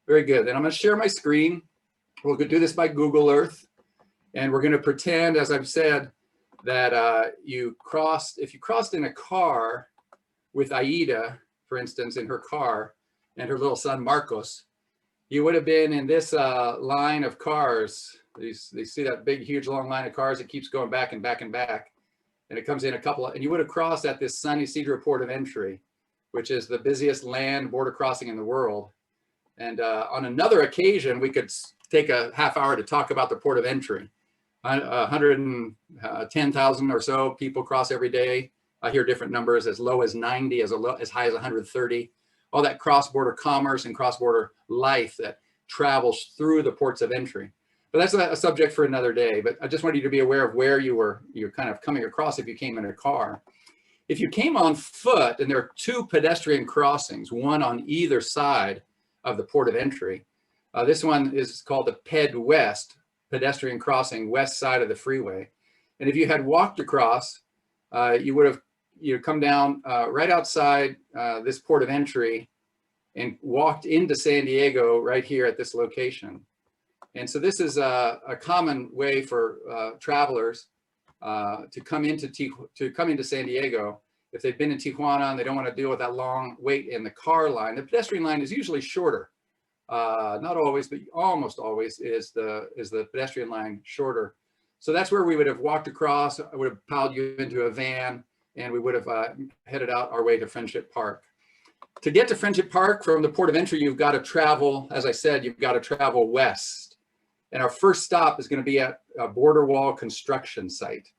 Very good. Then I'm going to share my screen. We'll do this by Google Earth. And we're going to pretend, as I've said, that if you crossed in a car with Aida, for instance, in her car, and her little son Marcos, you would have been in this line of cars. You see that big, huge, long line of cars that keeps going back and back and back. And it comes in and you would have crossed at this San Ysidro port of entry, which is the busiest land border crossing in the world. And on another occasion, we could take a half hour to talk about the port of entry. 110,000 or so people cross every day. I hear different numbers, as low as 90, as high as 130. All that cross-border commerce and cross-border life that travels through the ports of entry. But that's a subject for another day. But I just wanted you to be aware of where you're kind of coming across if you came in a car. If you came on foot, and there are two pedestrian crossings, one on either side of the port of entry. This one is called the PED West, pedestrian crossing, west side of the freeway. And if you had walked across, you would have come down right outside this port of entry and walked into San Diego right here at this location. And so this is a common way for travelers to come into San Diego. If they've been in Tijuana and they don't want to deal with that long wait in the car line, the pedestrian line is usually shorter. Not always, but almost always is the pedestrian line shorter. So that's where we would have walked across. I would have piled you into a van, and we would have headed out our way to Friendship Park. To get to Friendship Park from the port of entry, you've got to travel, as I said, you've got to travel west. And our first stop is going to be at a border wall construction site.